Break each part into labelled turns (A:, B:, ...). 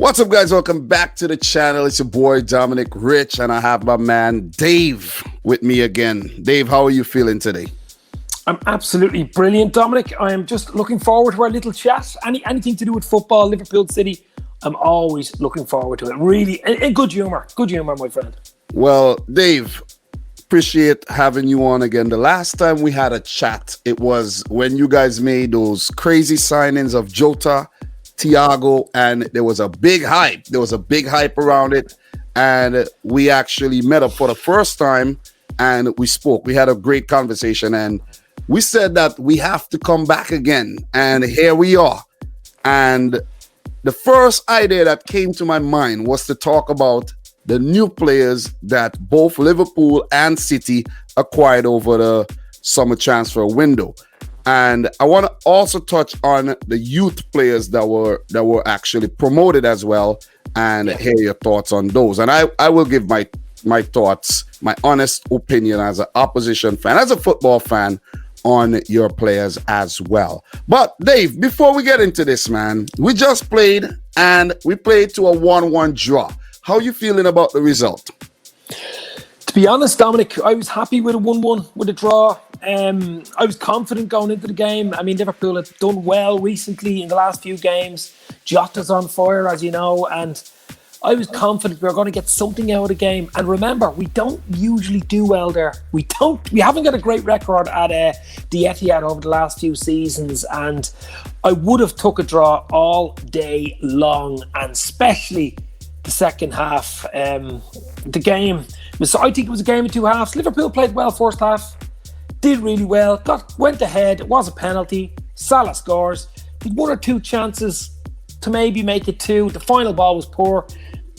A: What's up, guys? Welcome back to the channel. It's your boy Dominic Rich, and I have my man Dave with me again. Dave, how are you feeling today?
B: I'm absolutely brilliant, Dominic. I am just looking forward to our little chat. Anything to do with football, Liverpool City, I'm always looking forward to it. Really, in good humour, my friend.
A: Well, Dave, appreciate having you on again. The last time we had a chat, it was when you guys made those crazy signings of Jota, Thiago, and there was a big hype. There was a big hype around it, and we actually met up for the first time, and we spoke. We had a great conversation, and we said that we have to come back again, and here we are. And the first idea that came to my mind was to talk about the new players that both Liverpool and City acquired over the summer transfer window. And I want to also touch on the youth players that were actually promoted as well, and hear your thoughts on those. And I will give my thoughts, my honest opinion as an opposition fan, as a football fan, on your players as well. But Dave, before we get into this, man, we just played, and we played to a 1-1 draw. How are you feeling about the result?
B: To be honest, Dominic, I was happy with a 1-1, with a draw. I was confident going into the game. I mean, Liverpool have done well recently in the last few games. Jota's on fire, as you know, and I was confident we were going to get something out of the game. And remember, we don't usually do well there. We haven't got a great record at the Etihad over the last few seasons, and I would have took a draw all day long, and especially the second half. The game was, I think it was a game of two halves. Liverpool played well first half, did really well, went ahead. It was a penalty. Salah scores. Had one or two chances to maybe make it two. The final ball was poor.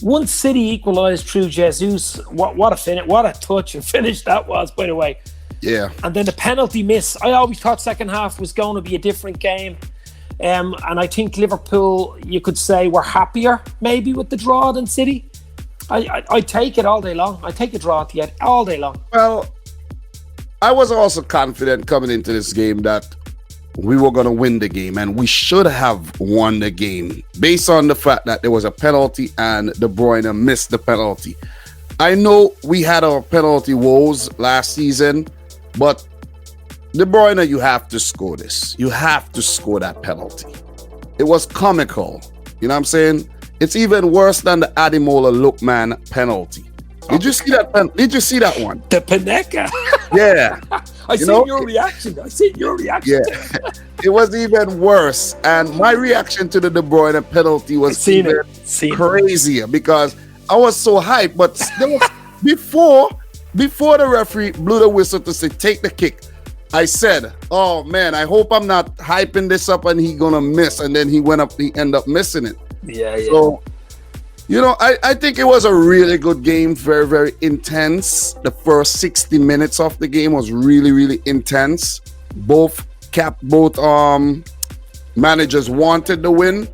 B: Once City equalised through Jesus, what a touch and finish that was, by the way.
A: Yeah.
B: And then the penalty miss. I always thought second half was going to be a different game. And I think Liverpool, you could say, were happier maybe with the draw than City. I take it all day long. I take a draw at the end all day long.
A: Well, I was also confident coming into this game that we were going to win the game, and we should have won the game based on the fact that there was a penalty and De Bruyne missed the penalty. I know we had our penalty woes last season, but De Bruyne, you have to score this. You have to score that penalty. It was comical. You know what I'm saying? It's even worse than the Ademola Lookman penalty. Did you see that? Did you see that one?
B: The Panenka.
A: Yeah.
B: I seen your reaction.
A: Yeah. It was even worse. And my reaction to the De Bruyne penalty was even crazier because I was so hyped. But still, before the referee blew the whistle to say, take the kick, I said, oh man, I hope I'm not hyping this up and he's going to miss. And then he ended up missing it.
B: Yeah.
A: So, you know, I think it was a really good game, very, very intense. The first 60 minutes of the game was really, really intense. Both managers wanted the win,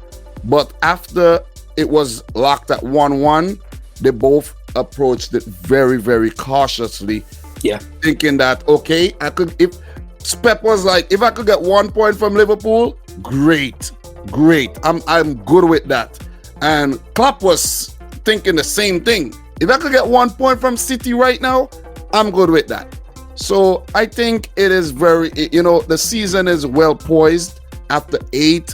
A: but after it was locked at 1-1, they both approached it very, very cautiously.
B: Yeah.
A: Thinking that, okay, if Pep was like, if I could get 1 point from Liverpool, great. I'm good with that. And Klopp was thinking the same thing. If I could get 1 point from City right now, I'm good with that. So I think it is very, the season is well poised after 8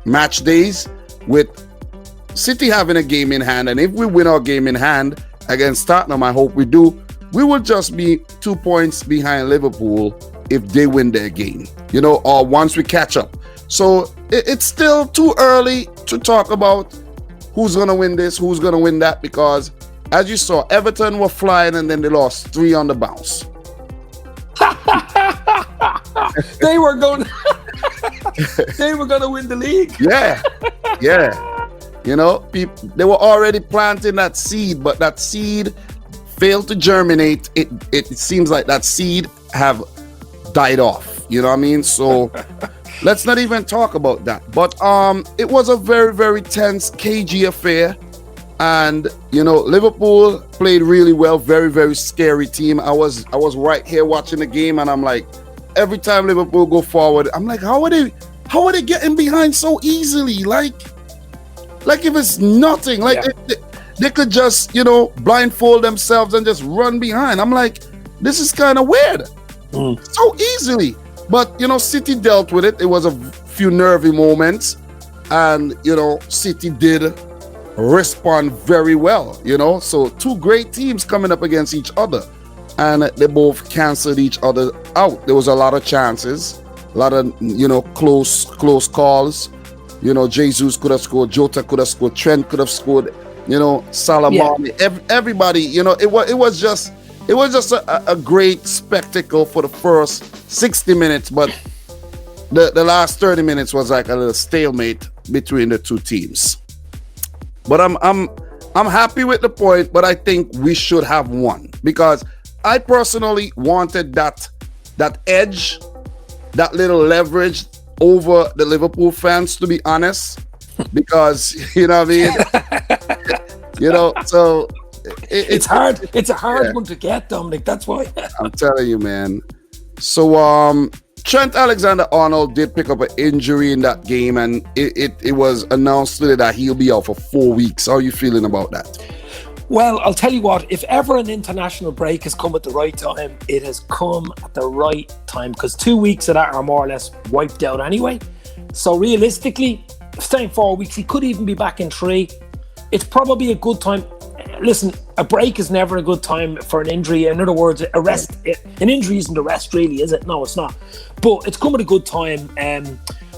A: match days with City having a game in hand. And if we win our game in hand against Tottenham, I hope we do, we will just be 2 points behind Liverpool if they win their game, or once we catch up. So it's still too early to talk about who's going to win this, who's going to win that, because as you saw, Everton were flying and then they lost 3 on the bounce.
B: They were going to win the league.
A: Yeah. They were already planting that seed, but that seed failed to germinate. It seems like that seed have died off. You know what I mean? So let's not even talk about that. But it was a very, very tense, cagey affair. And, Liverpool played really well. Very, very scary team. I was right here watching the game, and I'm like, every time Liverpool go forward, I'm like, how are they getting behind so easily? Like, Like if it's nothing, like they could just, blindfold themselves and just run behind. I'm like, this is kind of weird. So easily. But, City dealt with it. It was a few nervy moments. And, City did respond very well, So two great teams coming up against each other. And they both canceled each other out. There was a lot of chances. A lot of, close calls. Jesus could have scored. Jota could have scored. Trent could have scored. Salamani. Everybody. It was just a great spectacle for the first 60 minutes. But the last 30 minutes was like a little stalemate between the two teams. But I'm happy with the point. But I think we should have won because I personally wanted that edge, that little leverage over the Liverpool fans, to be honest, because you know what I mean. So
B: it's hard. It's a hard one to get, Dominic. That's why.
A: I'm telling you, man. So Trent Alexander-Arnold did pick up an injury in that game, and it was announced today that he'll be out for 4 weeks. How are you feeling about that?
B: Well, I'll tell you what, if ever an international break has come at the right time, it has come at the right time because 2 weeks of that are more or less wiped out anyway. So realistically, staying 4 weeks, he could even be back in 3. It's probably a good time. Listen, a break is never a good time for an injury. In other words, an injury isn't a rest, really, is it? No, it's not. But it's come at a good time.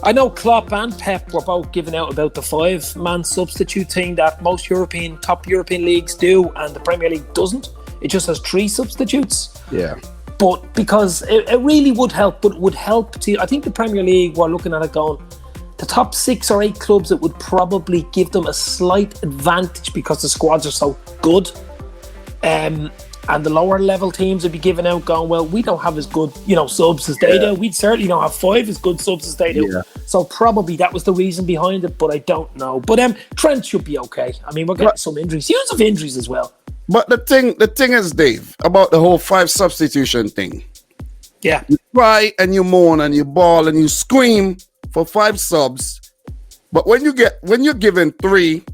B: I know Klopp and Pep were both giving out about the 5-man substitute thing that most top European leagues do, and the Premier League doesn't. It just has 3 substitutes.
A: Yeah.
B: But because it really would help, but it would help to, I think the Premier League were looking at it going, the top 6 or 8 clubs, it would probably give them a slight advantage because the squads are so good. And the lower level teams would be giving out going, well, we don't have as good, subs as they do. We'd certainly don't have 5 as good subs as they do. Yeah. So probably that was the reason behind it, but I don't know. But Trent should be okay. I mean, we're getting some injuries. Use of injuries as well.
A: But the thing is, Dave, about the whole 5 substitution thing.
B: Yeah.
A: You cry and you moan and you bawl and you scream for 5 subs. But when you're given 3,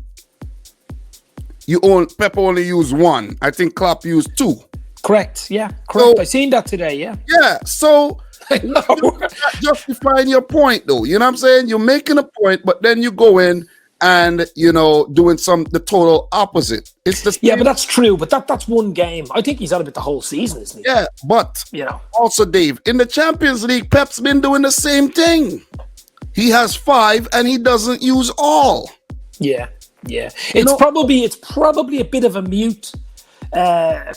A: Pep only used 1. I think Klopp used 2.
B: Correct. Yeah. Correct. I seen that today. Yeah.
A: Yeah. So you're not justifying your point, though. You know what I'm saying? You're making a point, but then you go in and doing the total opposite. It's the
B: but that's true. But that's one game. I think he's out of it the whole season, isn't he?
A: Yeah, but also, Dave, in the Champions League, Pep's been doing the same thing. He has 5 and he doesn't use all.
B: Yeah. Yeah, it's probably a bit of a mute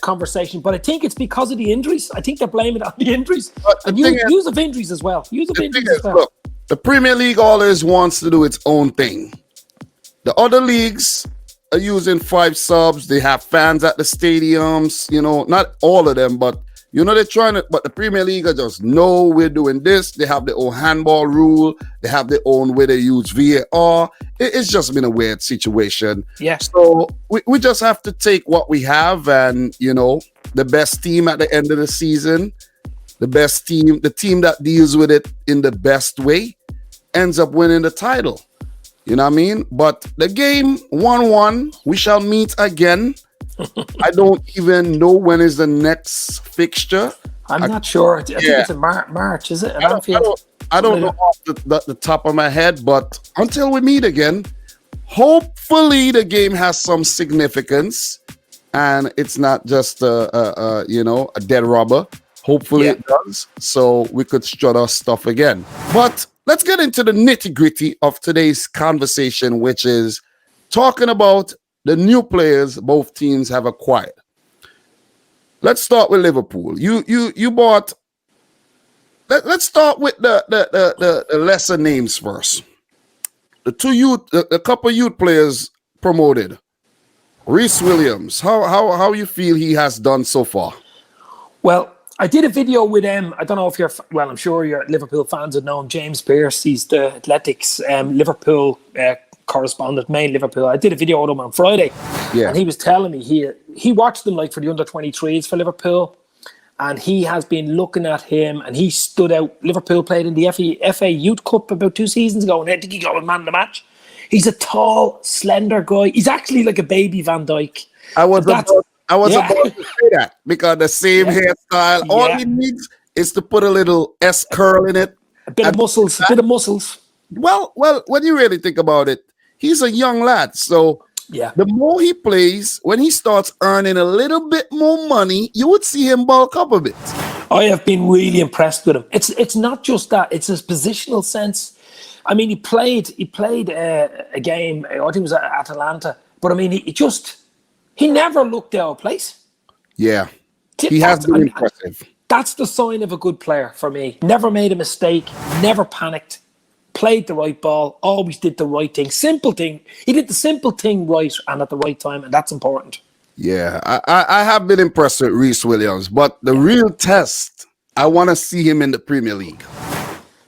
B: conversation, but I think it's because of the injuries. I think they're blaming it on the injuries. And use of injuries as well.
A: Look, the Premier League always wants to do its own thing. The other leagues are using 5 subs. They have fans at the stadiums. Not all of them, but they're trying to. But the Premier League are just, no, we're doing this. They have their own handball rule. They have their own way they use VAR. It's just been a weird situation.
B: Yeah.
A: So we just have to take what we have, and the best team at the end of the season, the best team, the team that deals with it in the best way, ends up winning the title. You know what I mean? But the game 1-1. We shall meet again. I don't even know when is the next fixture.
B: I'm not sure. I think it's in March, is it?
A: I don't know off the top of my head, but until we meet again, hopefully the game has some significance and it's not just a dead rubber. Hopefully it does, so we could strut our stuff again. But let's get into the nitty-gritty of today's conversation, which is talking about the new players both teams have acquired. Let's start with Liverpool. You bought. Let's start with the lesser names first. The couple youth players promoted. Reece Williams. How you feel he has done so far?
B: Well, I did a video with him. I don't know if I'm sure your Liverpool fans would know him. James Pearce. He's the Athletics Liverpool correspondent, main Liverpool. I did a video with him on Friday, and he was telling me he watched them for the under-23s for Liverpool, and he has been looking at him, and he stood out. Liverpool played in the FA Youth Cup about 2 seasons ago, and I think he got a man of the match. He's a tall, slender guy. He's actually like a baby Van Dijk.
A: I was about to say that because the same hairstyle. All he needs is to put a little S curl in it.
B: A bit of muscles.
A: Well, when you really think about it, he's a young lad. So the more he plays, when he starts earning a little bit more money, you would see him bulk up a bit.
B: I have been really impressed with him. It's not just that; it's his positional sense. I mean, he played a game. I think it was at Atalanta, but I mean, he never looked out of place.
A: Yeah, he has been impressive.
B: That's the sign of a good player for me. Never made a mistake. Never panicked. Played the right ball. Always did the right thing. Simple thing. He did the simple thing right and at the right time, and that's important.
A: Yeah, I have been impressed with Reece Williams, but the real test, I want to see him in the Premier League.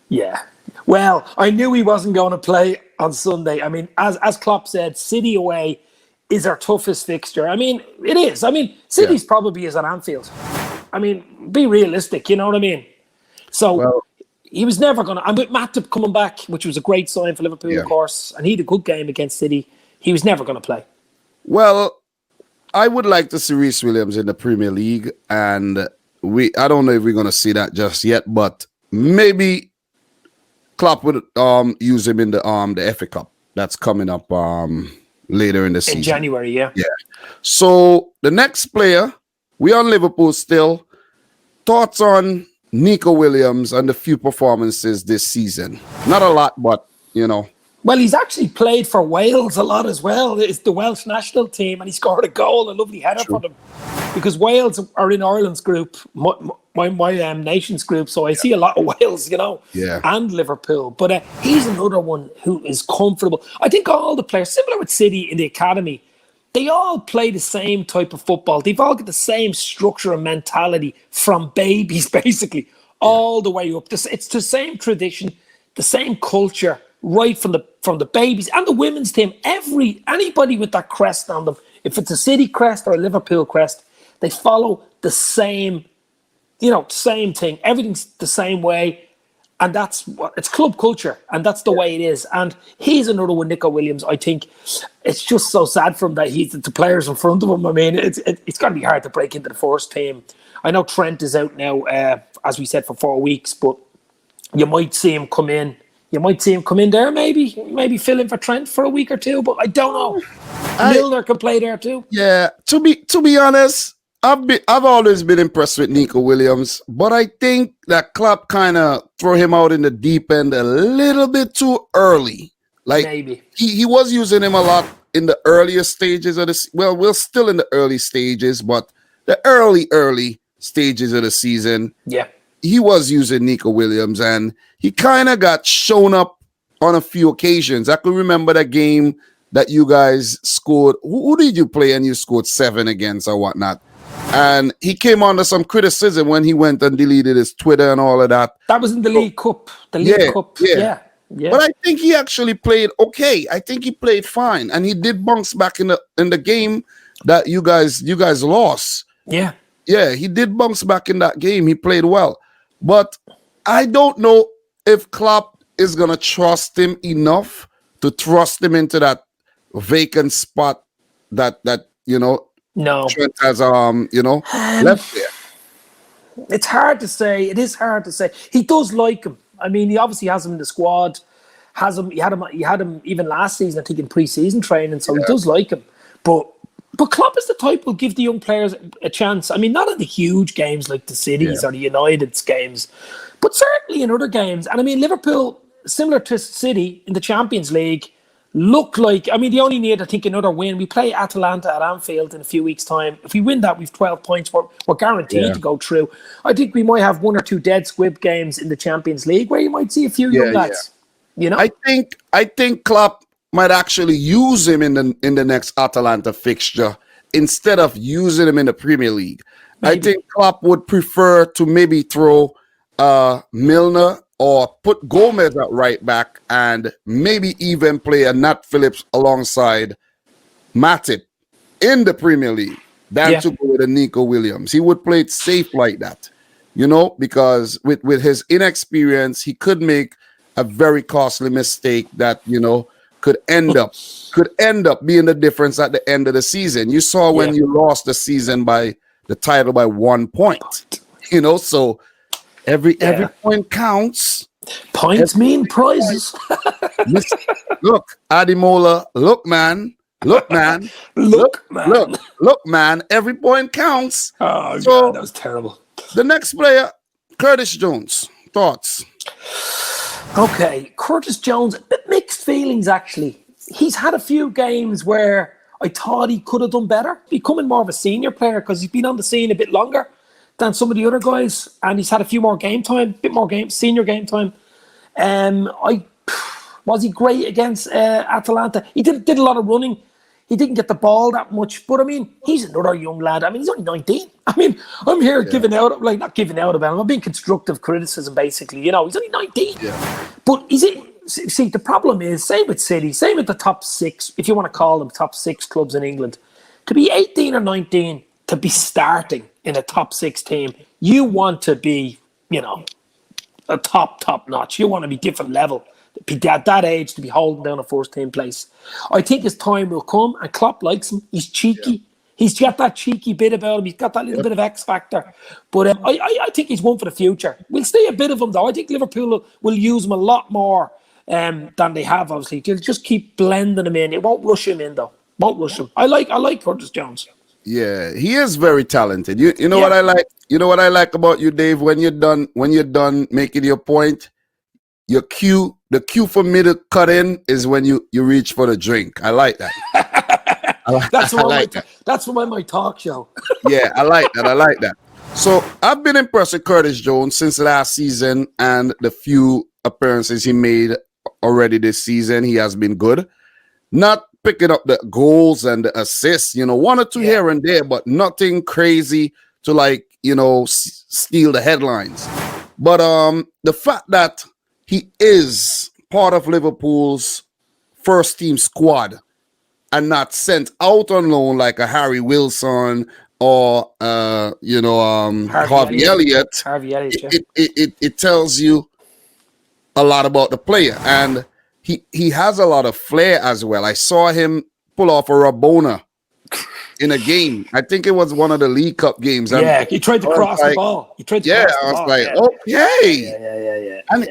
B: Yeah. Well, I knew he wasn't going to play on Sunday. I mean, as Klopp said, City away is our toughest fixture. I mean, it is. I mean, City's probably is at Anfield. I mean, be realistic, you know what I mean? So he was never going to... And with Matip coming back, which was a great sign for Liverpool, of course, and he had a good game against City, he was never going to play.
A: Well, I would like to see Reece Williams in the Premier League, and I don't know if we're going to see that just yet, but maybe Klopp would use him in the FA Cup that's coming up later in the season.
B: In January, yeah.
A: So the next player, we are Liverpool still. Thoughts on Nico Williams and the few performances this season? Not a lot, but, you know.
B: Well, he's actually played for Wales a lot as well. It's the Welsh national team, and he scored a goal, a lovely header for them. Because Wales are in Ireland's group, my nation's group, so I see a lot of Wales, you know, and Liverpool. But he's another one who is comfortable. I think all the players, similar with City in the academy, they all play the same type of football. They've all got the same structure and mentality from babies, basically, all the way up. It's the same tradition, the same culture, right from the babies and the women's team. Anybody with that crest on them, if it's a City crest or a Liverpool crest, they follow the same, same thing. Everything's the same way. And it's club culture, and that's the way it is. And he's another one, Nico Williams. I think it's just so sad for him that he's the players in front of him. I mean, it's got to be hard to break into the first team. I know Trent is out now, as we said, for 4 weeks, but you might see him come in. You might see him come in there, maybe fill in for Trent for a week or two, but I don't know. Milner can play there too.
A: Yeah, to be honest, I've always been impressed with Nico Williams, but I think that Klopp kind of threw him out in the deep end a little bit too early. Like
B: maybe
A: he was using him a lot in the earlier stages of this. Well, we're still in the early stages, but the early stages of the season, he was using Nico Williams, and he kind of got shown up on a few occasions. I could remember that game that you guys scored. Who did you play and you scored 7 against or whatnot? And he came under some criticism when he went and deleted his Twitter and all of that.
B: That was in the League Cup. The League Cup. Yeah.
A: But I think he actually played okay. I think he played fine. And he did bounce back in the game that you guys lost.
B: Yeah.
A: Yeah, he did bounce back in that game. He played well. But I don't know if Klopp is going to trust him enough to thrust him into that vacant spot that
B: no.
A: Trent has, left there.
B: It's hard to say. It is hard to say. He does like him. I mean, he obviously has him in the squad. He had him even last season, I think, in pre-season training. So he does like him. But Klopp is the type who'll give the young players a chance. I mean, not in the huge games like the Cities or the United's games, but certainly in other games. And I mean, Liverpool, similar to City in the Champions League, look like, I mean, they only need, I think, another win. We play Atalanta at Anfield in a few weeks' time. If we win that, we've 12 points. We're guaranteed to go through. I think we might have 1 or 2 dead squib games in the Champions League where you might see a few young lads. You know,
A: I think Klopp might actually use him in the next Atalanta fixture instead of using him in the Premier League. Maybe. I think Klopp would prefer to maybe throw Milner or put Gomez at right back and maybe even play a Nat Phillips alongside Matip in the Premier League than to go with a Nico Williams. He would play it safe like that, because with his inexperience, he could make a very costly mistake that, could end up being the difference at the end of the season. You saw when you lost the season by the title by 1 point. So every point counts.
B: Points mean prizes.
A: Look, Ademola, look, man. Look, man. Look, man. Every point counts.
B: Oh, God, that was terrible.
A: The next player, Curtis Jones. Thoughts?
B: Okay, Curtis Jones, a bit mixed feelings, actually. He's had a few games where I thought he could have done better, becoming more of a senior player because he's been on the scene a bit longer than some of the other guys, and he's had a few more game time, senior game time. Was he great against Atalanta? He did a lot of running. He didn't get the ball that much, but I mean, he's another young lad. I mean, he's only 19. I mean, I'm here not giving out about him. I'm being constructive criticism, basically. He's only 19. Yeah. But see, the problem is, same with City, same with the top six, if you want to call them top six clubs in England, to be 18 or 19, to be starting in a top six team, you want to be, a top notch. You want to be different level. At that age, to be holding down a first team place. I think his time will come, and Klopp likes him. He's cheeky. Yeah. He's got that cheeky bit about him. He's got that little bit of X factor. But I think he's one for the future. We'll see a bit of him, though. I think Liverpool will use him a lot more than they have, obviously. They'll just keep blending him in. It won't rush him in, though. Won't rush him. I like Curtis Jones.
A: Yeah, he is very talented. You know what I like? You know what I like about you, Dave? When you're done making your point, the cue for me to cut in is when you reach for the drink. I like that.
B: That's from my talk show.
A: Yeah, I like that. So I've been impressed with Curtis Jones since last season and the few appearances he made already this season. He has been good. Not picking up the goals and the assists, one or two here and there, but nothing crazy to steal the headlines. But the fact that he is part of Liverpool's first team squad and not sent out on loan like a Harry Wilson or Harvey Elliott. It tells you a lot about the player, and he has a lot of flair as well. I saw him pull off a Rabona in a game. I think it was one of the League Cup games.
B: He tried to cross the ball.
A: Okay. And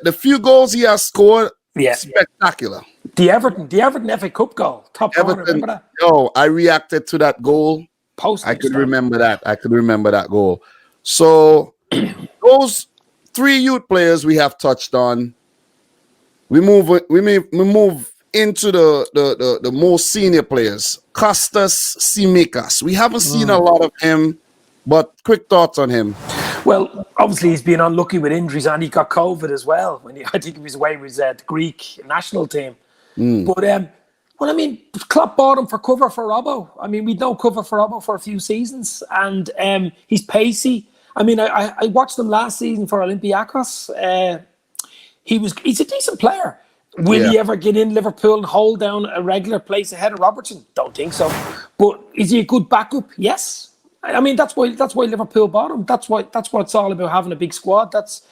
A: the few goals he has scored, spectacular.
B: The Everton FA Cup goal, top corner, remember that?
A: No, I reacted to that goal. I could remember that goal. So those three youth players we have touched on. We move into the more senior players. Kostas Tsimikas. We haven't seen a lot of him, but quick thoughts on him.
B: Well, obviously he's been unlucky with injuries, and he got COVID as well. I think he was away with the Greek national team. But Klopp bought him for cover for Robbo. I mean, we'd no cover for Robbo for a few seasons, and he's pacey. I mean, I watched him last season for Olympiacos. He's a decent player. Will he ever get in Liverpool and hold down a regular place ahead of Robertson? Don't think so. But is he a good backup? Yes. I mean, that's why Liverpool bought him. That's what it's all about, having a big squad. That's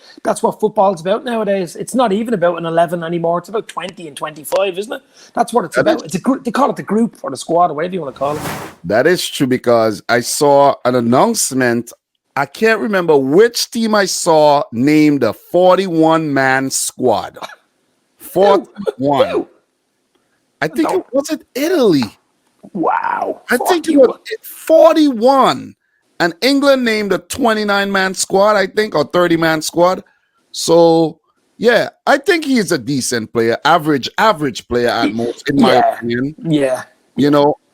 B: what football's about nowadays. It's not even about an 11 anymore. It's about 20 and 25, isn't it? That's what it's about. It's they call it the group or the squad or whatever you want to call it.
A: That is true, because I saw an announcement. I can't remember which team I saw named a 41-man squad. 41. I think it was Italy.
B: Wow.
A: I think it was 41. And England named a 29-man squad, I think, or 30-man squad. So, yeah, I think he's a decent player, average player at most, in my opinion.
B: Yeah.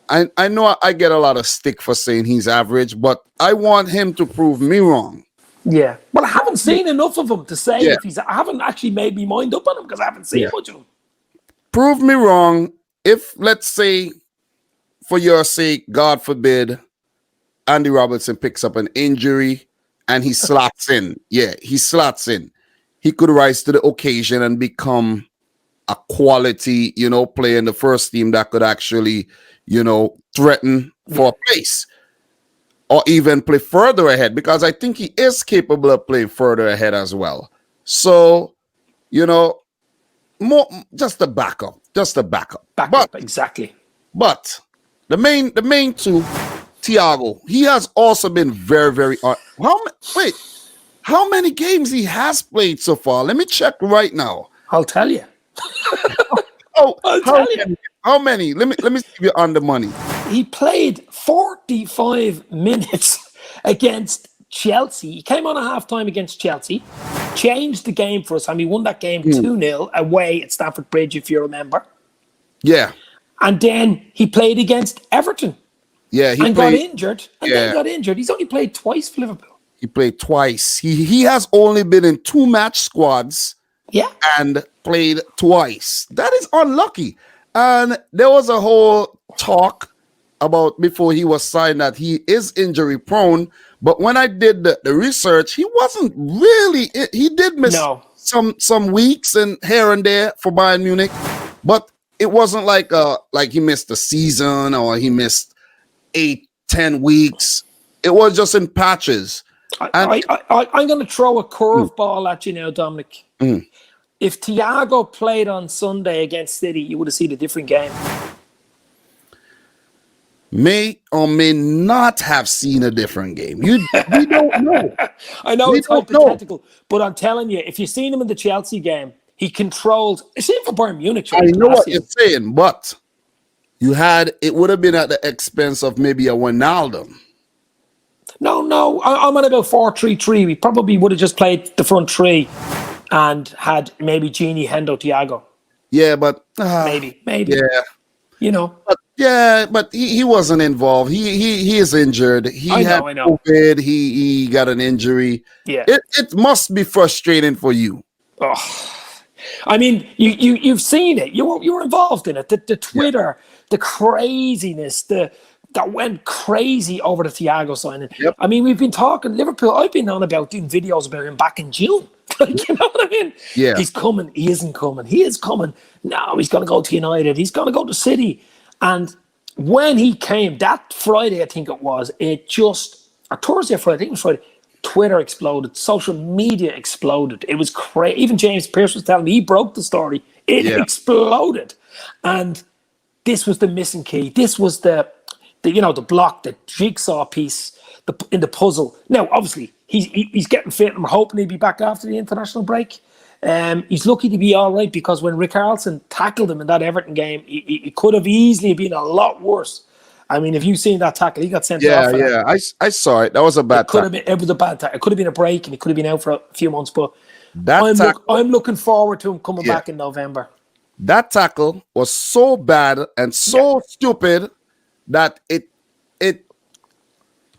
A: I know I get a lot of stick for saying he's average, but I want him to prove me wrong.
B: Yeah. Well, I haven't seen enough of him to say if he's... I haven't actually made me mind up on him because I haven't seen much of him.
A: Prove me wrong. If, let's say, for your sake, God forbid, Andy Robertson picks up an injury and he slots in. Yeah, he slots in. He could rise to the occasion and become a quality, player in the first team that could actually, threaten for a place or even play further ahead, because I think he is capable of playing further ahead as well. So, more just a backup. just a backup.
B: Backup, exactly.
A: But the main two, Thiago, he has also been very, very. How many games he has played so far? Let me check right now.
B: I'll tell you.
A: How many? Let me see if you're on the money.
B: He played 45 minutes against Chelsea. He came on at halftime against Chelsea, changed the game for us, and we won that game 2-0 away at Stamford Bridge, if you remember.
A: Yeah.
B: And then he played against Everton.
A: Yeah,
B: got injured. Then got injured. He's only played twice for Liverpool.
A: He played twice. He has only been in 2 match squads.
B: Yeah.
A: And played twice. That is unlucky. And there was a whole talk about before he was signed that he is injury prone. But when I did the research, he wasn't really. He did miss some weeks and here and there for Bayern Munich, but it wasn't like he missed a season or he missed 8-10 weeks. It was just in patches.
B: I'm going to throw a curveball at you now, Dominic. If Thiago played on Sunday against City, you would have seen a different game.
A: May or may not have seen a different game. We don't know.
B: I know it's hypothetical, but I'm telling you, if you've seen him in the Chelsea game, he controlled. Same for Bayern Munich.
A: I know what you're saying, but it would have been at the expense of maybe a Wijnaldum.
B: No, I'm on about 4-3-3. We probably would have just played the front three and had maybe Gini, Hendo, Thiago.
A: Yeah, but
B: maybe.
A: Yeah,
B: you know.
A: But he wasn't involved. He is injured. I know. COVID. He got an injury.
B: Yeah,
A: it must be frustrating for you.
B: Oh, I mean, you've seen it. You were involved in it. The Twitter, the craziness, that went crazy over the Thiago signing.
A: Yep.
B: I mean, we've been talking Liverpool. I've been on about doing videos about him back in June. You know what I mean?
A: Yeah.
B: He's coming. He isn't coming. He is coming. No, he's going to go to United. He's going to go to City. And when he came, that Friday, I think it was, or Thursday or Friday, I think it was Friday, Twitter exploded. Social media exploded. It was crazy. Even James Pearce was telling me, he broke the story. It exploded. And this was the missing key. This was the block, the jigsaw piece in the puzzle. Now, obviously, he's getting fit, and we're hoping he'll be back after the international break. He's lucky to be all right, because when Richarlison tackled him in that Everton game, he could have easily been a lot worse. I mean, if you've seen that tackle, he got sent off.
A: Yeah, I saw it. That was a bad tackle.
B: It was a bad tackle. It could have been a break, and he could have been out for a few months. But I'm looking forward to him coming back in November.
A: That tackle was so bad and so stupid that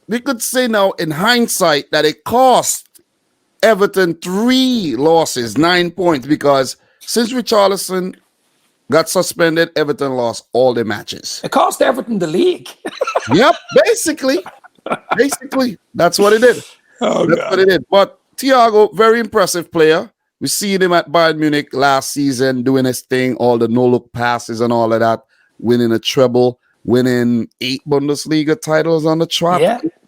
A: we could say now in hindsight that it cost Everton 3 losses, 9 points, because since Richarlison got suspended, Everton lost all their matches.
B: It cost Everton the league.
A: Yep, basically, that's what it did. What it did. But Thiago, very impressive player. We seen him at Bayern Munich last season doing his thing, all the no-look passes and all of that, winning a treble, winning 8 Bundesliga titles on the trot.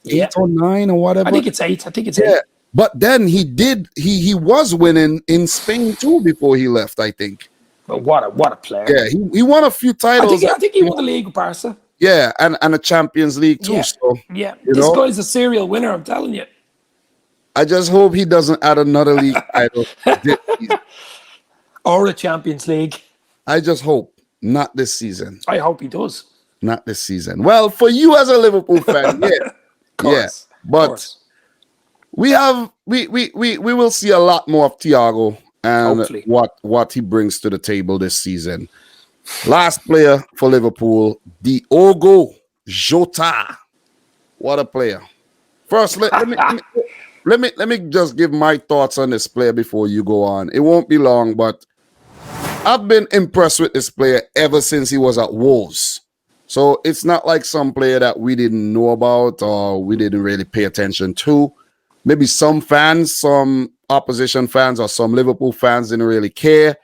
A: 8 or 9 or whatever.
B: I think it's 8. 8.
A: But then he was winning in Spain too before he left, I think.
B: But what a player.
A: Yeah, he won a few titles.
B: I think he won the league with Barca.
A: Yeah, and a Champions League too.
B: Yeah.
A: So
B: This guy's a serial winner, I'm telling you.
A: I just hope he doesn't add another league title.
B: Or a Champions League.
A: I just hope not this season.
B: I hope he does.
A: Not this season. Well, for you as a Liverpool fan, but we will see a lot more of Thiago and
B: hopefully
A: what he brings to the table this season. Last player for Liverpool, Diogo Jota. What a player! First, let me just give my thoughts on this player before you go on. It won't be long, but I've been impressed with this player ever since he was at Wolves. So it's not like some player that we didn't know about or we didn't really pay attention to. Maybe some fans, some opposition fans, or some Liverpool fans didn't really care,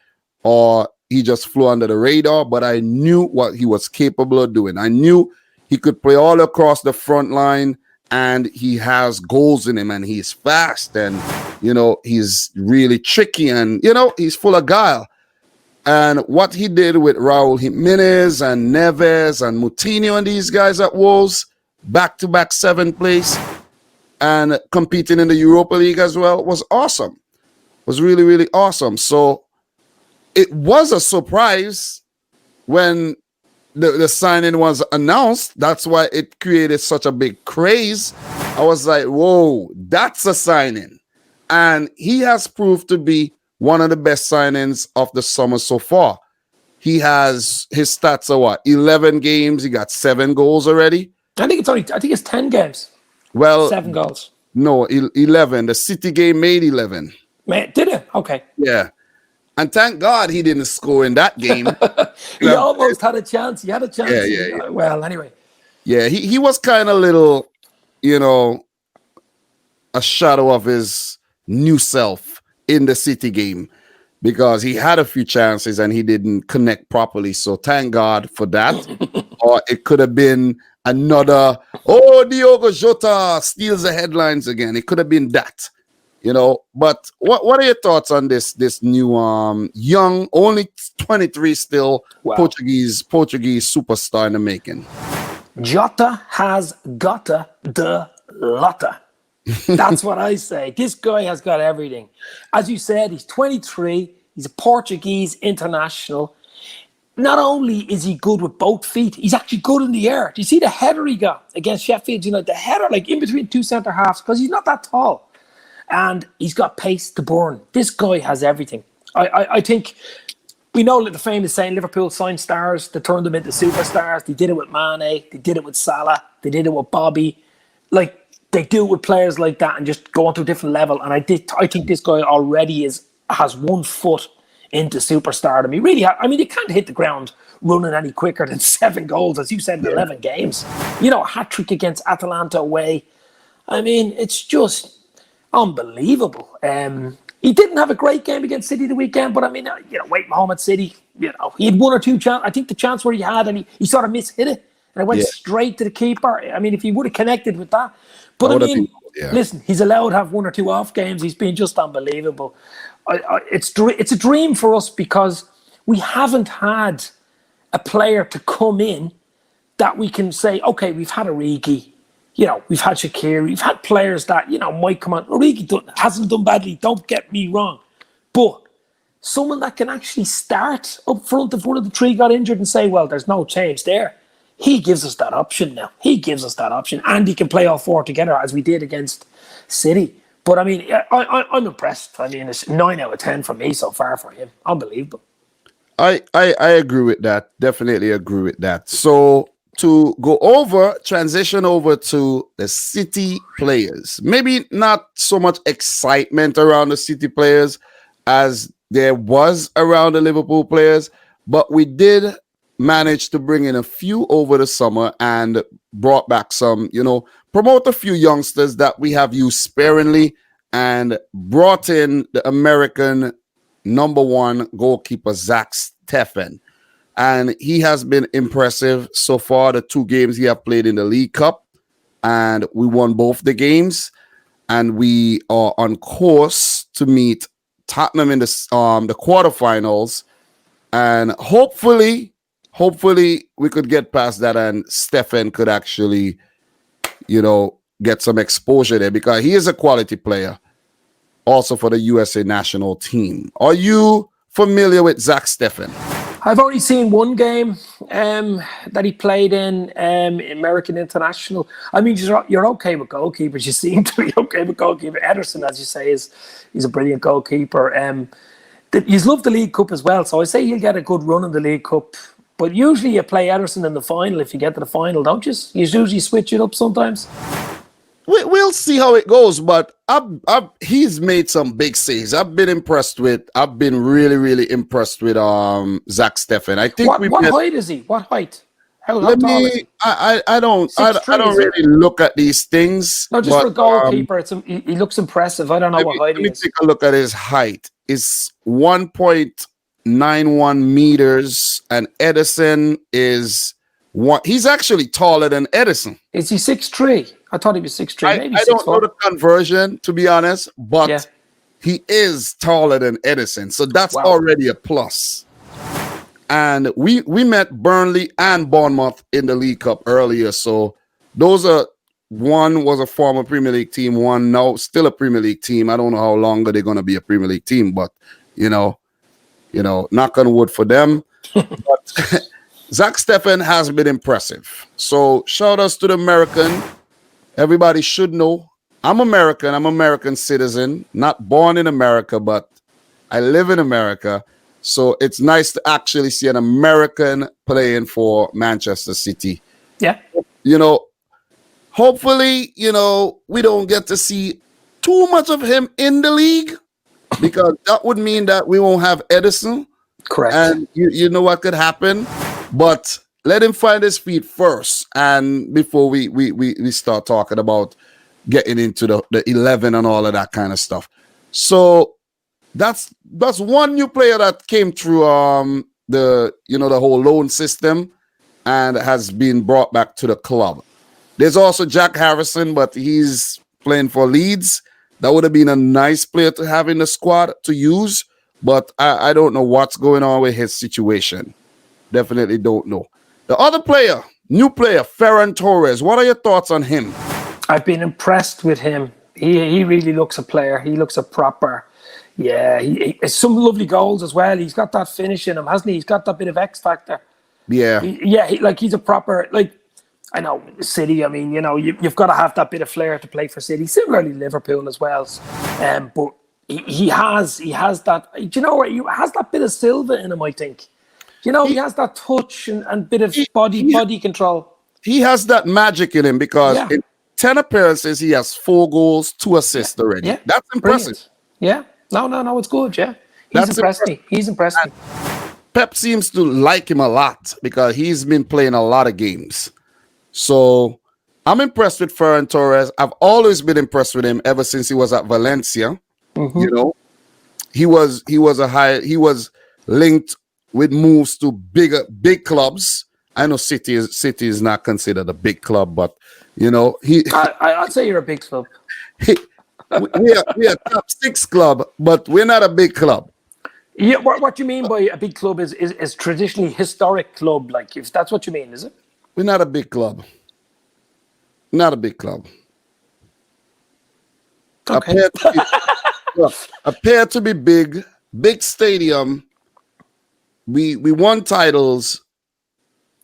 A: or he just flew under the radar. But I knew what he was capable of doing. I knew he could play all across the front line, and he has goals in him, and he's fast, and he's really tricky, and he's full of guile. And what he did with Raul Jimenez and Neves and Moutinho and these guys at Wolves, back-to-back 7th place, and competing in the Europa League as well, was awesome. Was really, really awesome. So it was a surprise when the signing was announced. That's why it created such a big craze. I was like, whoa, that's a signing. And he has proved to be one of the best signings of the summer so far. He has, his stats are what? 11 games. He got 7 goals already.
B: I think it's 10 games.
A: Well,
B: 7 goals.
A: No, 11. The City game made 11.
B: Man, did it? Okay.
A: Yeah. And thank God he didn't score in that game.
B: He almost had a chance. He had a chance.
A: Yeah.
B: Well, anyway.
A: Yeah, he was kind of little, a shadow of his new self in the City game because he had a few chances and he didn't connect properly. So thank God for that. Or it could have been another, Diogo Jota steals the headlines again. It could have been that, But what are your thoughts on this new young, only 23 still, wow, Portuguese superstar in the making?
B: Jota has gotta the lotta. That's what I say. This guy has got everything. As you said, he's 23. He's a Portuguese international. Not only is he good with both feet, he's actually good in the air. Do you see the header he got against Sheffield United? The header, like in between 2 centre halves, because he's not that tall. And he's got pace to burn. This guy has everything. I think we know the famous saying, Liverpool signed stars, they turned them into superstars. They did it with Mane, they did it with Salah, they did it with Bobby. Like, they do it with players like that and just go on to a different level. And I think this guy already has 1 foot into superstardom. He really he can't hit the ground running any quicker than 7 goals, as you said, in 11 games. A hat-trick against Atalanta away. It's just unbelievable. He didn't have a great game against City the weekend, but Wait Mohammed City, he had 1 or 2 chances. I think the chance where he had, and he sort of mishit it, and it went straight to the keeper. If he would have connected with that. But listen, he's allowed to have 1 or 2 off games. He's been just unbelievable. It's a dream for us because we haven't had a player to come in that we can say, okay, we've had Origi, we've had Shaqiri, we've had players that, might come on. Origi hasn't done badly, don't get me wrong. But someone that can actually start up front if one of the 3 got injured and say, well, there's no change there. He gives us that option now. And he can play all 4 together as we did against City. But I'm impressed. It's 9 out of 10 for me so far for him. Unbelievable.
A: I agree with that. Definitely agree with that. So to transition over to the City players. Maybe not so much excitement around the City players as there was around the Liverpool players, but we did manage to bring in a few over the summer and brought back some, promote a few youngsters that we have used sparingly and brought in the American #1 goalkeeper, Zach Steffen. And he has been impressive so far. The 2 games he have played in the League Cup, and we won both the games. And we are on course to meet Tottenham in the quarterfinals. And hopefully we could get past that and Steffen could actually, get some exposure there because he is a quality player also for the USA national team. Are you familiar with Zach Steffen?
B: I've only seen 1 game that he played in American International. You're okay with goalkeepers. You seem to be okay with goalkeeper. Ederson, as you say, he's a brilliant goalkeeper. He's loved the League Cup as well, so I say he'll get a good run in the League Cup. But usually you play Ederson in the final if you get to the final, don't you? You usually switch it up sometimes.
A: We'll see how it goes, but he's made some big saves. I've been really, really impressed with Zach Steffen. I think
B: what height is he? What height? How tall is he?
A: I don't really look at these things.
B: No, just for a goalkeeper, he looks impressive. I don't know what height he is.
A: Let me take a look at his height. It's 1.91 meters, and Ederson is one. He's actually taller than Ederson.
B: Is he 6'3"? I thought he was 6'3". Maybe
A: I don't know the conversion, to be honest, but he is taller than Ederson, so that's already a plus. And we met Burnley and Bournemouth in the League Cup earlier. So those are, one was a former Premier League team, one now still a Premier League team. I don't know how long they're going to be a Premier League team, but knock on wood for them. But Zach Steffen has been impressive. So shout outs to the American. Everybody should know I'm American. I'm an American citizen, not born in America, but I live in America. So it's nice to actually see an American playing for Manchester City.
B: Yeah.
A: Hopefully, we don't get to see too much of him in the league, because that would mean that we won't have Edison.
B: Correct.
A: And you know what could happen? But let him find his feet first, and before we start talking about getting into the 11 and all of that kind of stuff. So that's one new player that came through the whole loan system and has been brought back to the club. There's also Jack Harrison, but he's playing for Leeds. That would have been a nice player to have in the squad to use, but I don't know what's going on with his situation. Definitely don't know. The other player, new player, Ferran Torres. What are your thoughts on him?
B: I've been impressed with him. He really looks a player. He looks a proper. Yeah, he some lovely goals as well. He's got that finish in him, hasn't he? He's got that bit of X factor.
A: Yeah.
B: He's a proper, I know, City, I mean, you've got to have that bit of flair to play for City. Similarly, Liverpool as well. But he has that, he has that bit of Silva in him, I think. He has that touch and bit of body control.
A: He has that magic in him, because in 10 appearances, he has 4 goals, 2 assists already. Yeah. That's impressive.
B: Brilliant. Yeah. No, it's good, yeah. He's impressed me.
A: Pep seems to like him a lot, because he's been playing a lot of games. So I'm impressed with Ferran Torres. I've always been impressed with him ever since he was at Valencia. Mm-hmm. He was linked with moves to big clubs. I know City is not considered a big club, but
B: I'd say you're a big club.
A: we are top 6 club, but we're not a big club.
B: Yeah, what you mean by a big club is traditionally historic club, like, if that's what you mean, is it?
A: We're not a big club. Not a big club.
B: Okay.
A: Appear to be big stadium. We won titles,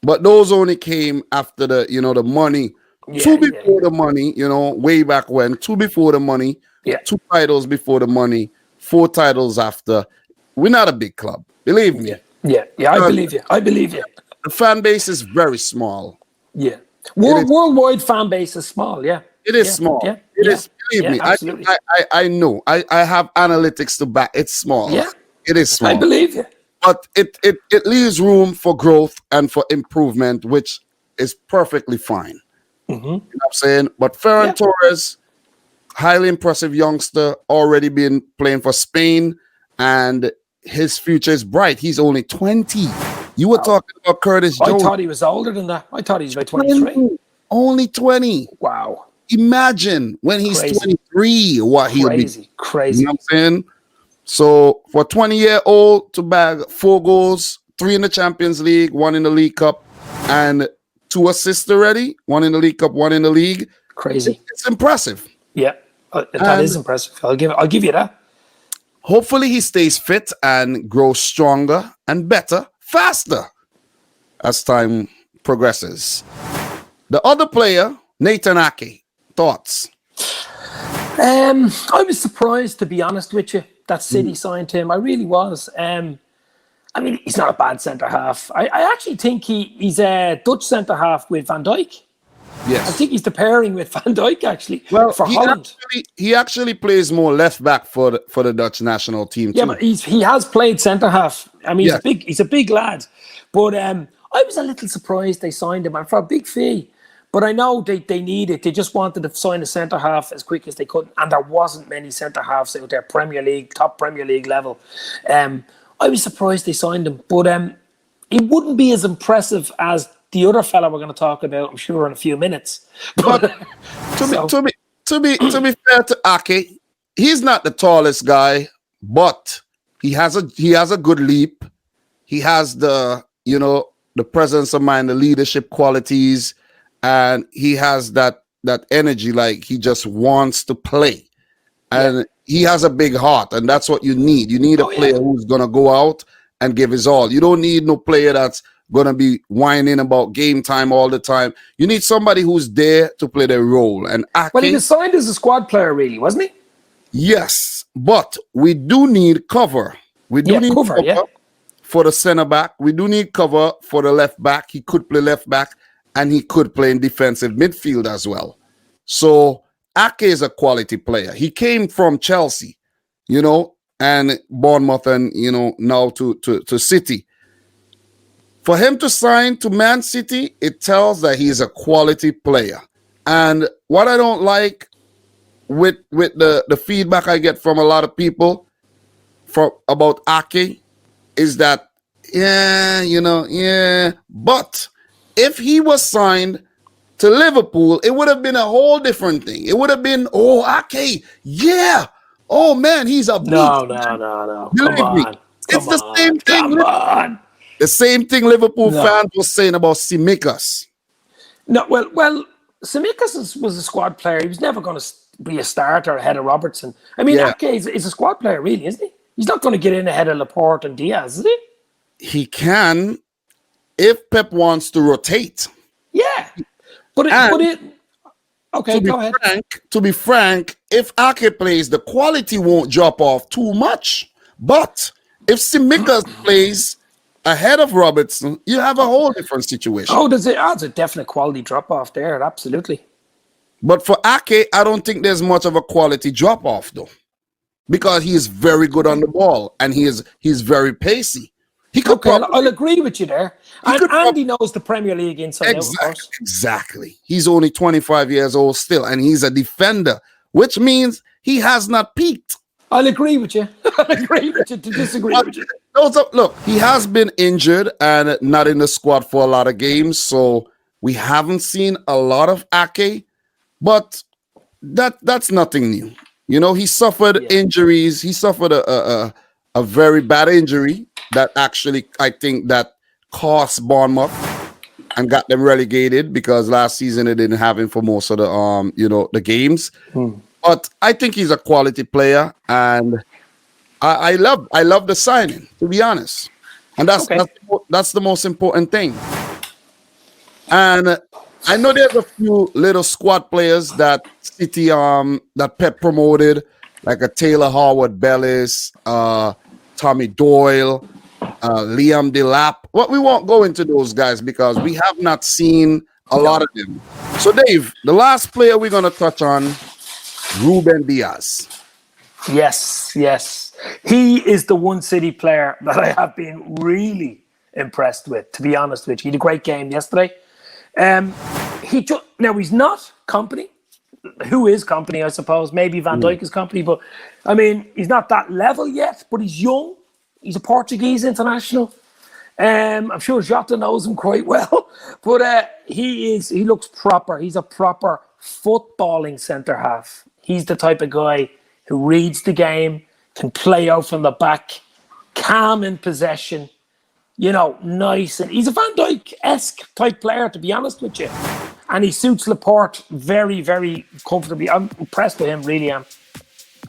A: but those only came after the money. Before the money, way back when. 2 before the money.
B: Yeah.
A: 2 titles before the money. 4 titles after. We're not a big club. Believe me.
B: Yeah. I believe you.
A: The fan base is very small.
B: Yeah. Worldwide fan base is small, yeah.
A: It is small.
B: Yeah.
A: It is. Believe me.
B: Absolutely.
A: I know. I have analytics to back. It's small.
B: Yeah.
A: It is small.
B: I believe you.
A: But it leaves room for growth and for improvement, which is perfectly fine.
B: Mm-hmm.
A: You know what I'm saying? But Ferran Torres, highly impressive youngster, already been playing for Spain, and his future is bright. He's only 20. You were talking about Curtis Jones.
B: I thought he was older than that. I thought he was about 23.
A: Only 20.
B: Wow.
A: Imagine when he's 23, what he'll be.
B: Crazy.
A: You know what I'm saying? So for a 20-year-old to bag 4 goals, 3 in the Champions League, 1 in the League Cup, and 2 assists already, 1 in the League Cup, 1 in the league.
B: Crazy.
A: It's impressive.
B: Yeah, that is impressive. I'll give you that.
A: Hopefully he stays fit and grows stronger and better, faster as time progresses. The other player, Nathan Ake, thoughts?
B: I was surprised, to be honest with you, that City signed him. I really was. I mean, he's not a bad centre-half. I actually think he's a Dutch centre-half with Van Dijk.
A: Yes.
B: I think he's the pairing with Van Dijk, actually, for Holland.
A: He actually plays more left-back for the Dutch national team, too.
B: Yeah, but he has played centre-half. I mean, he's a big lad. But I was a little surprised they signed him, and for a big fee. But I know they need it. They just wanted to sign a centre-half as quick as they could, and there wasn't many centre-halves out there, top Premier League level. I was surprised they signed him, but he wouldn't be as impressive as the other fella we're going to talk about, I'm sure, in a few minutes.
A: But to be fair to Ake, he's not the tallest guy, but he has a good leap. He has the presence of mind, the leadership qualities, and he has that energy. Like he just wants to play, and he has a big heart, and that's what you need. You need a player who's gonna go out and give his all. You don't need no player that's gonna be whining about game time all the time. You need somebody who's there to play their role. And
B: Well, he was signed as a squad player, really, wasn't he?
A: yes, but we do need cover. We do need cover for the center back. We do need cover for the left back. He could play left back, and he could play in defensive midfield as well. So Ake is a quality player. He came from Chelsea, and Bournemouth, and now to City. For him to sign to Man City, it tells that he's a quality player. And what I don't like with the feedback I get from a lot of people about Ake is that, but if he was signed to Liverpool, it would have been a whole different thing. It would have been, Ake, yeah. Oh, man, he's a beast.
B: No.
A: It's the same thing. The same thing Liverpool fans were saying about Tsimikas.
B: No, well, Tsimikas was a squad player. He was never going to be a starter ahead of Robertson. I mean, Ake is a squad player, really, isn't he? He's not going to get in ahead of Laporte and Diaz, is he?
A: He can, if Pep wants to rotate.
B: Yeah, but okay, go ahead.
A: To be frank, if Ake plays, the quality won't drop off too much. But if Tsimikas plays ahead of Robertson, you have a whole different situation.
B: Oh, there's a definite quality drop off there, absolutely.
A: But for Ake, I don't think there's much of a quality drop off though, because he is very good on the ball and he's very pacey.
B: I'll agree with you there. And Andy knows the Premier League inside out, of course.
A: Exactly. He's only 25 years old still, and he's a defender, which means he has not peaked.
B: I'll agree with you. I'll agree with you to disagree with you.
A: Look, he has been injured and not in the squad for a lot of games, so we haven't seen a lot of Ake, but that's nothing new. He suffered injuries. He suffered a very bad injury that actually, I think, that cost Bournemouth and got them relegated, because last season they didn't have him for most of the the games. But I think he's a quality player, and I love the signing, to be honest. And that's the most important thing. And I know there's a few little squad players that City that Pep promoted, like a Taylor Howard-Bellis, Tommy Doyle, Liam Delap. Well, we won't go into those guys because we have not seen a lot of them. So, Dave, the last player we're going to touch on, Ruben Diaz.
B: Yes. He is the one City player that I have been really impressed with, to be honest with you. He had a great game yesterday. Now, he's not Company. Who is Company, I suppose? Maybe Van Dijk is Company, but I mean, he's not that level yet, but he's young. He's a Portuguese international. I'm sure Jota knows him quite well, but he looks proper. He's a proper footballing centre half. He's the type of guy who reads the game, can play out from the back, calm in possession, nice. And he's a Van Dijk-esque type player, to be honest with you. And he suits Laporte very, very comfortably. I'm impressed with him, really am.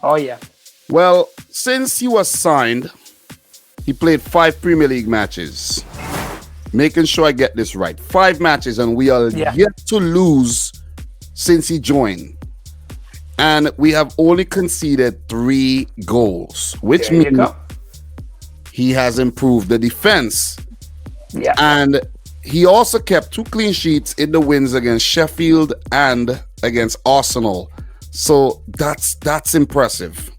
B: Oh, yeah.
A: Well, since he was signed, he played 5 Premier League matches. Making sure I get this right. 5 matches, and we are yet to lose since he joined. And we have only conceded 3 goals, which means he has improved the defense.
B: Yeah.
A: And he also kept 2 clean sheets in the wins against Sheffield and against Arsenal. So that's impressive.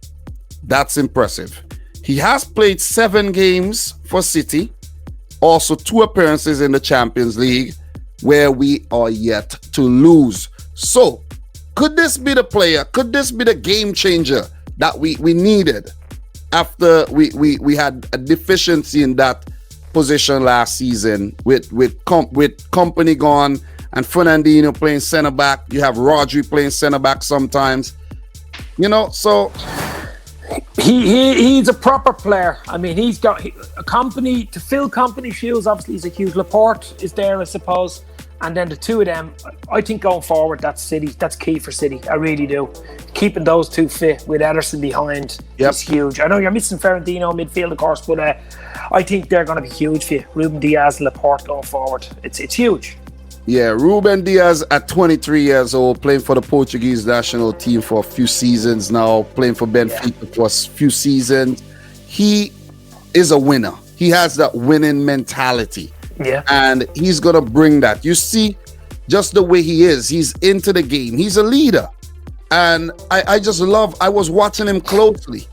A: That's impressive. He has played 7 games for City, also 2 appearances in the Champions League, where we are yet to lose. So, could this be the player? Could this be the game changer that we needed after we had a deficiency in that position last season with Company gone and Fernandinho playing center back? You have Rodri playing center back sometimes. So
B: He's a proper player. I mean, he's got a company to fill company shoes. Obviously, he's a huge. Laporte is there, I suppose, and then the two of them. I think going forward, that's City. That's key for City. I really do. Keeping those two fit with Ederson behind is huge. I know you're missing Ferrandino midfield, of course, but I think they're going to be huge for you. Ruben Diaz and Laporte going forward. It's huge.
A: Yeah, Ruben Diaz at 23 years old, playing for the Portuguese national team for a few seasons now, playing for Benfica for a few seasons. He is a winner. He has that winning mentality.
B: Yeah.
A: And he's going to bring that. You see, just the way he is, he's into the game. He's a leader. And I just love, I was watching him closely.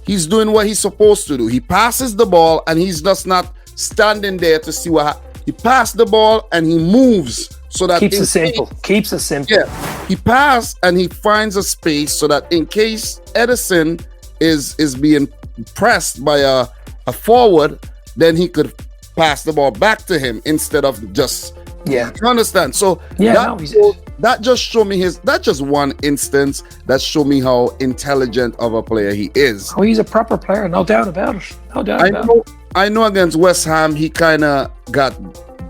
A: He's doing what he's supposed to do. He passes the ball and he's just not standing there to see what happens. He passed the ball and he moves so that
B: keeps it simple.
A: Yeah, he passed and he finds a space so that in case Ederson is being pressed by a forward, then he could pass the ball back to him instead of just.
B: Yeah,
A: you understand? So that just showed me that's just one instance that showed me how intelligent of a player he is.
B: Oh, he's a proper player, no doubt about it.
A: I know against West Ham he kind of got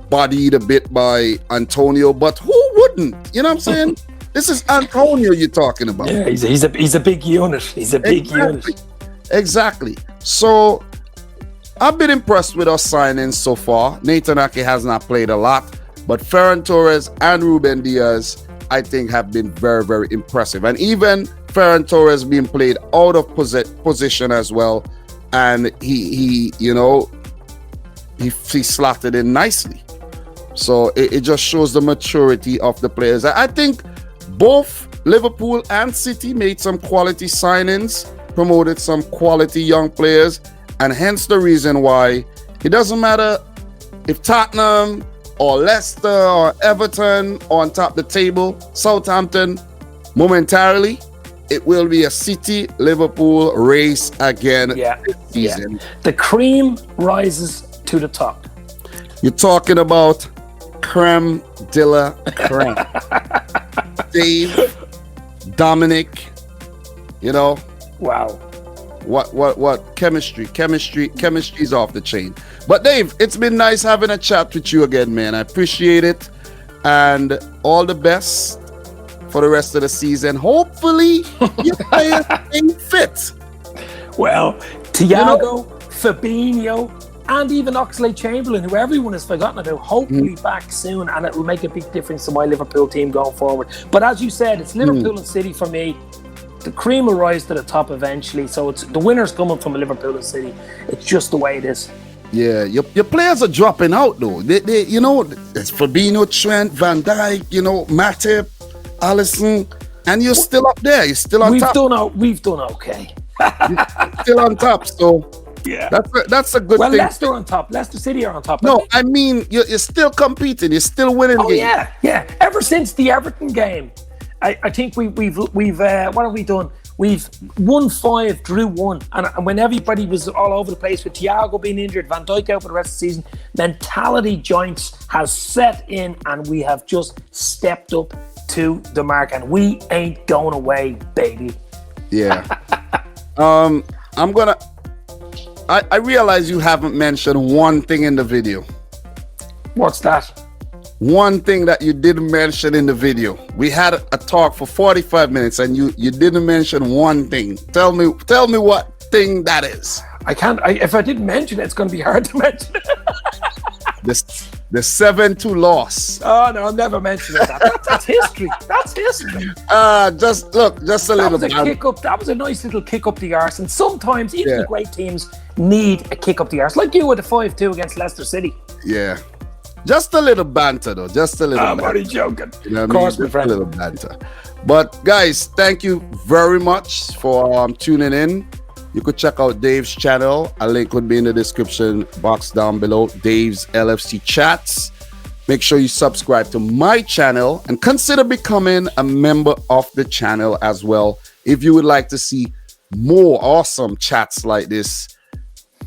A: bodied a bit by Antonio, but who wouldn't? You know what I'm saying? This is Antonio you're talking about.
B: Yeah, he's a big unit. He's a big unit.
A: Exactly. So I've been impressed with our signings so far. Nathan Ake has not played a lot, but Ferran Torres and Ruben Diaz, I think, have been very, very impressive. And even Ferran Torres being played out of position as well. And he slotted in nicely. So it just shows the maturity of the players. I think both Liverpool and City made some quality signings, promoted some quality young players, and hence the reason why it doesn't matter if Tottenham or Leicester or Everton are on top of the table, Southampton, momentarily, it will be a City-Liverpool race again this season.
B: Yeah. The cream rises to the top.
A: You're talking about creme de la creme. Dave, Dominic,
B: Wow.
A: What chemistry's off the chain. But Dave, it's been nice having a chat with you again, man. I appreciate it. And all the best for the rest of the season. Hopefully your players stay fit.
B: Well, Thiago, Fabinho, and even Oxlade-Chamberlain, who everyone has forgotten about, hopefully back soon, and it will make a big difference to my Liverpool team going forward. But as you said, it's Liverpool and City for me. The cream will rise to the top eventually, so it's the winner's coming from Liverpool and City. It's just the way it is.
A: Yeah, your players are dropping out though. They it's Fabinho, Trent, Van Dijk, Matip, Alisson, and you're still up there. You're still on top.
B: We've done okay.
A: You're still on top, so
B: yeah,
A: that's a good thing.
B: Well, Leicester on top. Leicester City are on top.
A: No, I mean you're still competing. You're still winning games.
B: Yeah. Ever since the Everton game, I think we've what have we done? We've won 5, drew 1, and when everybody was all over the place with Thiago being injured, Van Dijk out for the rest of the season, mentality joints has set in, and we have just stepped up to the mark, and we ain't going away, baby.
A: Yeah. I realize you haven't mentioned one thing in the video.
B: What's that?
A: One thing that you didn't mention in the video. We had a talk for 45 minutes and you didn't mention one thing. Tell me what thing that is.
B: I can't. If I didn't mention it, it's going to be hard to mention it.
A: The 7-2 loss.
B: Oh no, I'm never mentioning that. That's history. That's history.
A: Just a little bit.
B: That was a nice little kick up the arse. And sometimes even the great teams need a kick up the arse, like you with the 5-2 against Leicester City.
A: Yeah. Just a little banter though. Just a little.
B: I'm only joking.
A: Of course, my friend. A little banter. But guys, thank you very much for tuning in. You could check out Dave's channel. A link would be in the description box down below. Dave's LFC Chats. Make sure you subscribe to my channel and consider becoming a member of the channel as well if you would like to see more awesome chats like this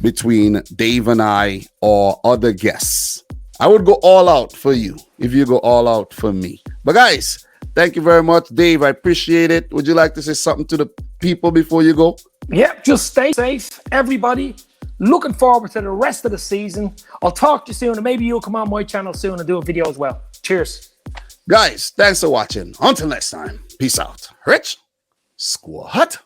A: between Dave and I or other guests. I would go all out for you if you go all out for me. But guys, thank you very much. Dave, I appreciate it. Would you like to say something to the people before you go?
B: Yeah, just stay safe, everybody. Looking forward to the rest of the season. I'll talk to you soon, and maybe you'll come on my channel soon and do a video as well. Cheers.
A: Guys, thanks for watching. Until next time, peace out. Rich Squad.